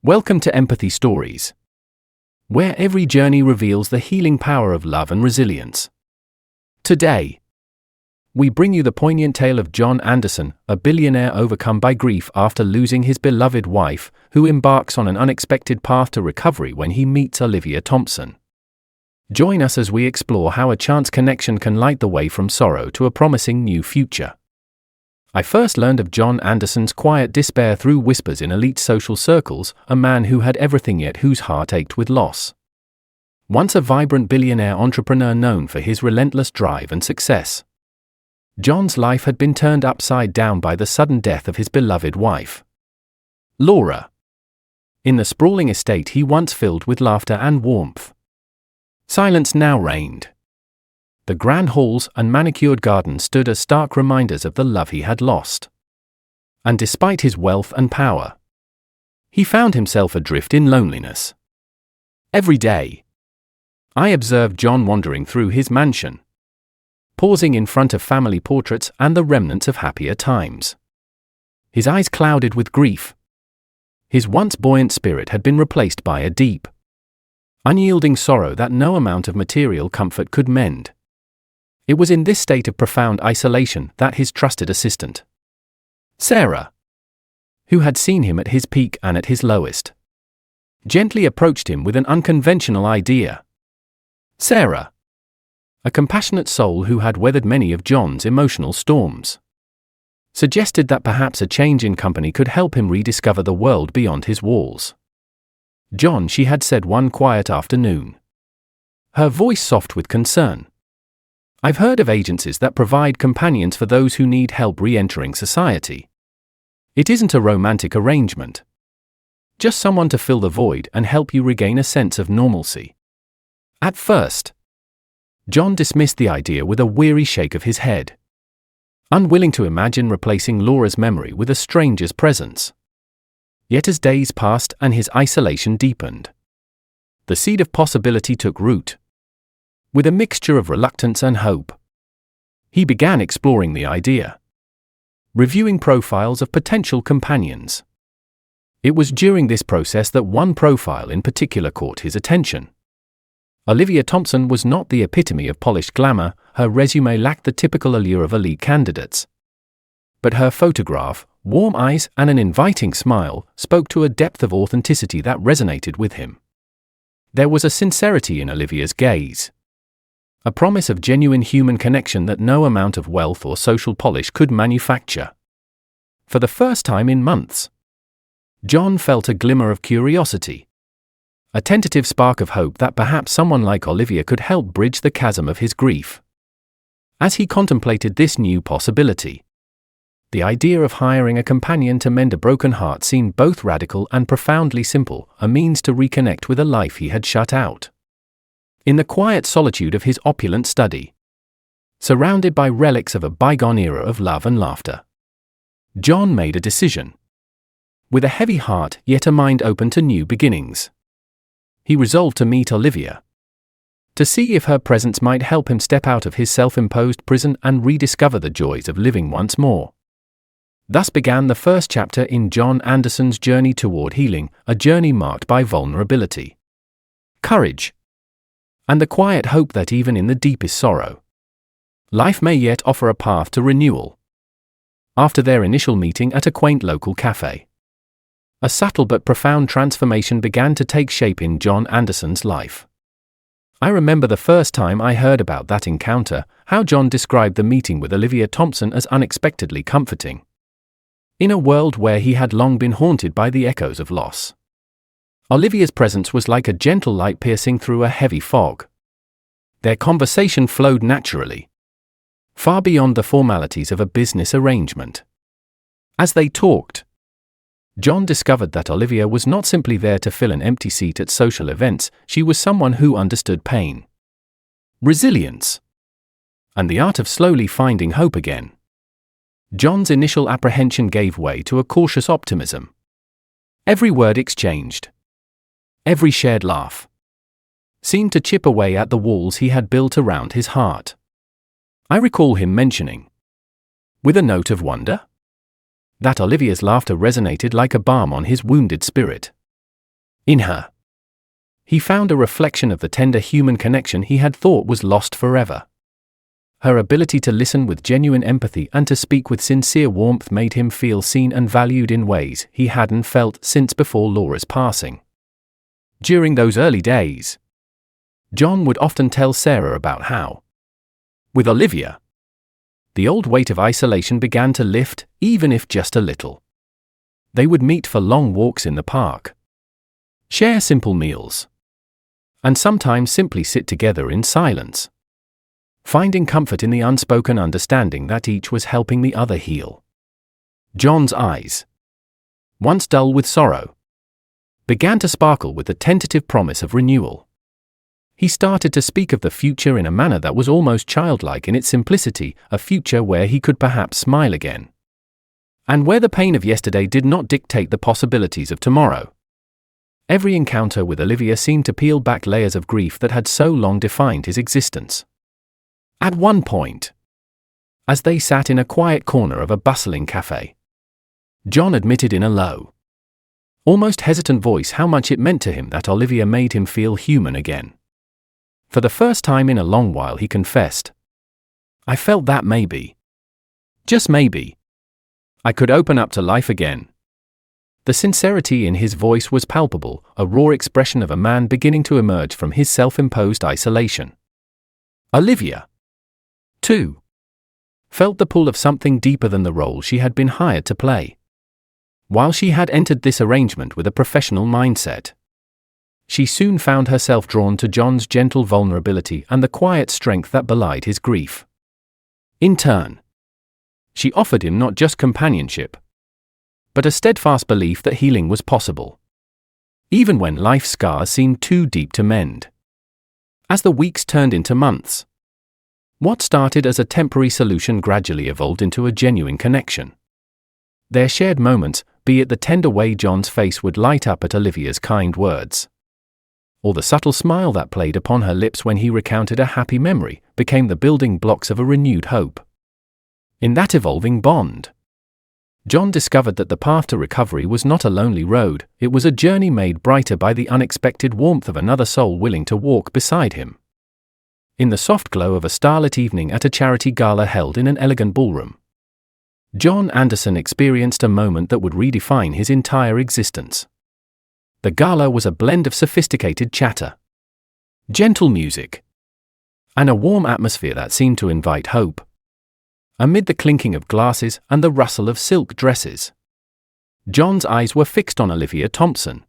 Welcome to Empathy Stories, where every journey reveals the healing power of love and resilience. Today, we bring you the poignant tale of John Anderson, a billionaire overcome by grief after losing his beloved wife, who embarks on an unexpected path to recovery when he meets Olivia Thompson. Join us as we explore how a chance connection can light the way from sorrow to a promising new future. I first learned of John Anderson's quiet despair through whispers in elite social circles, a man who had everything yet whose heart ached with loss. Once a vibrant billionaire entrepreneur known for his relentless drive and success, John's life had been turned upside down by the sudden death of his beloved wife, Laura. In the sprawling estate he once filled with laughter and warmth, silence now reigned. The grand halls and manicured gardens stood as stark reminders of the love he had lost. And despite his wealth and power, he found himself adrift in loneliness. Every day, I observed John wandering through his mansion, pausing in front of family portraits and the remnants of happier times. His eyes clouded with grief. His once buoyant spirit had been replaced by a deep, unyielding sorrow that no amount of material comfort could mend. It was in this state of profound isolation that his trusted assistant, Sarah, who had seen him at his peak and at his lowest, gently approached him with an unconventional idea. Sarah, a compassionate soul who had weathered many of John's emotional storms, suggested that perhaps a change in company could help him rediscover the world beyond his walls. John, she had said one quiet afternoon, her voice soft with concern. I've heard of agencies that provide companions for those who need help re-entering society. It isn't a romantic arrangement. Just someone to fill the void and help you regain a sense of normalcy. At first, John dismissed the idea with a weary shake of his head, unwilling to imagine replacing Laura's memory with a stranger's presence. Yet as days passed and his isolation deepened, the seed of possibility took root. With a mixture of reluctance and hope, he began exploring the idea, reviewing profiles of potential companions. It was during this process that one profile in particular caught his attention. Olivia Thompson was not the epitome of polished glamour, her resume lacked the typical allure of elite candidates. But her photograph, warm eyes and an inviting smile spoke to a depth of authenticity that resonated with him. There was a sincerity in Olivia's gaze, a promise of genuine human connection that no amount of wealth or social polish could manufacture. For the first time in months, John felt a glimmer of curiosity, a tentative spark of hope that perhaps someone like Olivia could help bridge the chasm of his grief. As he contemplated this new possibility, the idea of hiring a companion to mend a broken heart seemed both radical and profoundly simple, a means to reconnect with a life he had shut out. In the quiet solitude of his opulent study, surrounded by relics of a bygone era of love and laughter, John made a decision. With a heavy heart yet a mind open to new beginnings, he resolved to meet Olivia, to see if her presence might help him step out of his self-imposed prison and rediscover the joys of living once more. Thus began the first chapter in John Anderson's journey toward healing, a journey marked by vulnerability, courage, and the quiet hope that even in the deepest sorrow, life may yet offer a path to renewal. After their initial meeting at a quaint local cafe, a subtle but profound transformation began to take shape in John Anderson's life. I remember the first time I heard about that encounter, how John described the meeting with Olivia Thompson as unexpectedly comforting. In a world where he had long been haunted by the echoes of loss, Olivia's presence was like a gentle light piercing through a heavy fog. Their conversation flowed naturally, far beyond the formalities of a business arrangement. As they talked, John discovered that Olivia was not simply there to fill an empty seat at social events, she was someone who understood pain, resilience, and the art of slowly finding hope again. John's initial apprehension gave way to a cautious optimism. Every word exchanged, every shared laugh, seemed to chip away at the walls he had built around his heart. I recall him mentioning, with a note of wonder, that Olivia's laughter resonated like a balm on his wounded spirit. In her, he found a reflection of the tender human connection he had thought was lost forever. Her ability to listen with genuine empathy and to speak with sincere warmth made him feel seen and valued in ways he hadn't felt since before Laura's passing. During those early days, John would often tell Sarah about how, with Olivia, the old weight of isolation began to lift, even if just a little. They would meet for long walks in the park, share simple meals, and sometimes simply sit together in silence, finding comfort in the unspoken understanding that each was helping the other heal. John's eyes, once dull with sorrow, began to sparkle with the tentative promise of renewal. He started to speak of the future in a manner that was almost childlike in its simplicity, a future where he could perhaps smile again, and where the pain of yesterday did not dictate the possibilities of tomorrow. Every encounter with Olivia seemed to peel back layers of grief that had so long defined his existence. At one point, as they sat in a quiet corner of a bustling cafe, John admitted in a low, almost hesitant voice how much it meant to him that Olivia made him feel human again. For the first time in a long while, he confessed, "I felt that maybe, just maybe, I could open up to life again." The sincerity in his voice was palpable, a raw expression of a man beginning to emerge from his self-imposed isolation. Olivia, too, felt the pull of something deeper than the role she had been hired to play. While she had entered this arrangement with a professional mindset, she soon found herself drawn to John's gentle vulnerability and the quiet strength that belied his grief. In turn, she offered him not just companionship, but a steadfast belief that healing was possible, even when life's scars seemed too deep to mend. As the weeks turned into months, what started as a temporary solution gradually evolved into a genuine connection. Their shared moments, be it the tender way John's face would light up at Olivia's kind words, or the subtle smile that played upon her lips when he recounted a happy memory, became the building blocks of a renewed hope. In that evolving bond, John discovered that the path to recovery was not a lonely road, it was a journey made brighter by the unexpected warmth of another soul willing to walk beside him. In the soft glow of a starlit evening at a charity gala held in an elegant ballroom, John Anderson experienced a moment that would redefine his entire existence. The gala was a blend of sophisticated chatter, gentle music, and a warm atmosphere that seemed to invite hope. Amid the clinking of glasses and the rustle of silk dresses, John's eyes were fixed on Olivia Thompson.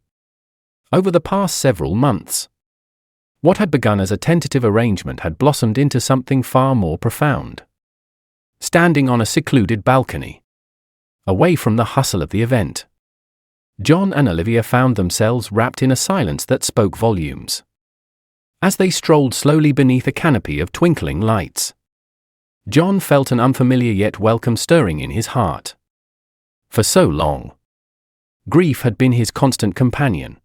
Over the past several months, what had begun as a tentative arrangement had blossomed into something far more profound. Standing on a secluded balcony, away from the hustle of the event, John and Olivia found themselves wrapped in a silence that spoke volumes. As they strolled slowly beneath a canopy of twinkling lights, John felt an unfamiliar yet welcome stirring in his heart. For so long, grief had been his constant companion,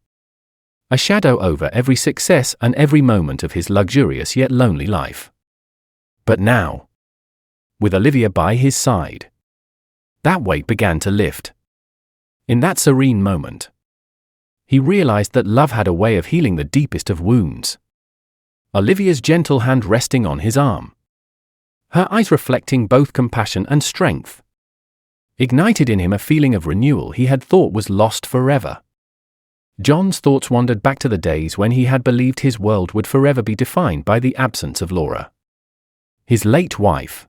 a shadow over every success and every moment of his luxurious yet lonely life. But now, with Olivia by his side, that weight began to lift. In that serene moment, he realized that love had a way of healing the deepest of wounds. Olivia's gentle hand resting on his arm, her eyes reflecting both compassion and strength, ignited in him a feeling of renewal he had thought was lost forever. John's thoughts wandered back to the days when he had believed his world would forever be defined by the absence of Laura, his late wife.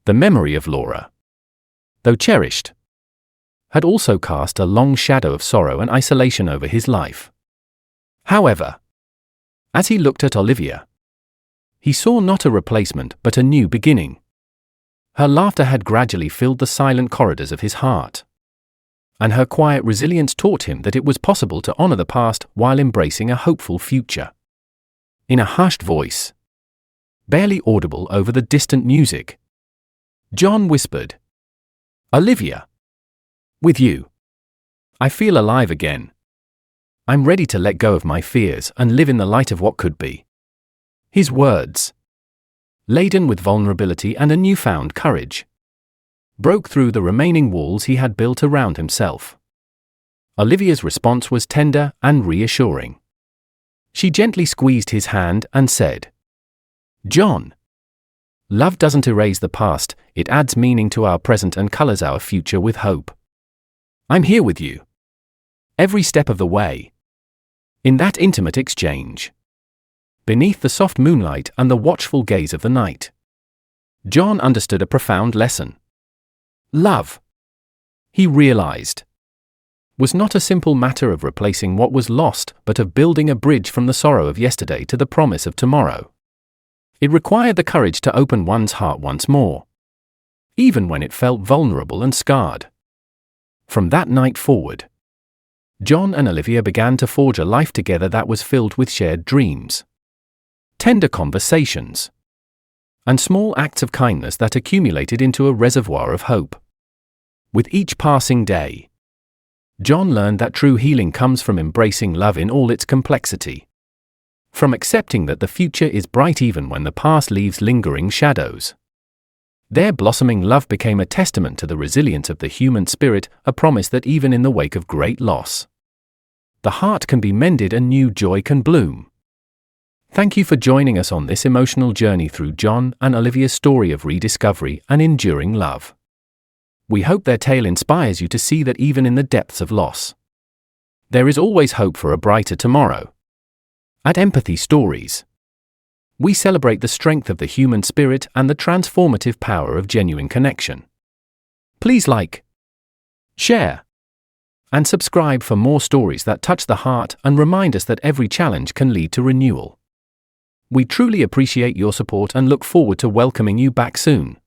The memory of Laura, though cherished, had also cast a long shadow of sorrow and isolation over his life. However, as he looked at Olivia, he saw not a replacement but a new beginning. Her laughter had gradually filled the silent corridors of his heart, and her quiet resilience taught him that it was possible to honor the past while embracing a hopeful future. In a hushed voice, barely audible over the distant music, John whispered, "Olivia, with you, I feel alive again. I'm ready to let go of my fears and live in the light of what could be." His words, laden with vulnerability and a newfound courage, broke through the remaining walls he had built around himself. Olivia's response was tender and reassuring. She gently squeezed his hand and said, "John, love doesn't erase the past, it adds meaning to our present and colors our future with hope. I'm here with you. Every step of the way." In that intimate exchange, beneath the soft moonlight and the watchful gaze of the night, John understood a profound lesson. Love, he realized, was not a simple matter of replacing what was lost, but of building a bridge from the sorrow of yesterday to the promise of tomorrow. It required the courage to open one's heart once more, even when it felt vulnerable and scarred. From that night forward, John and Olivia began to forge a life together that was filled with shared dreams, tender conversations, and small acts of kindness that accumulated into a reservoir of hope. With each passing day, John learned that true healing comes from embracing love in all its complexity, from accepting that the future is bright even when the past leaves lingering shadows. Their blossoming love became a testament to the resilience of the human spirit, a promise that even in the wake of great loss, the heart can be mended and new joy can bloom. Thank you for joining us on this emotional journey through John and Olivia's story of rediscovery and enduring love. We hope their tale inspires you to see that even in the depths of loss, there is always hope for a brighter tomorrow. At Empathy Stories, we celebrate the strength of the human spirit and the transformative power of genuine connection. Please like, share, and subscribe for more stories that touch the heart and remind us that every challenge can lead to renewal. We truly appreciate your support and look forward to welcoming you back soon.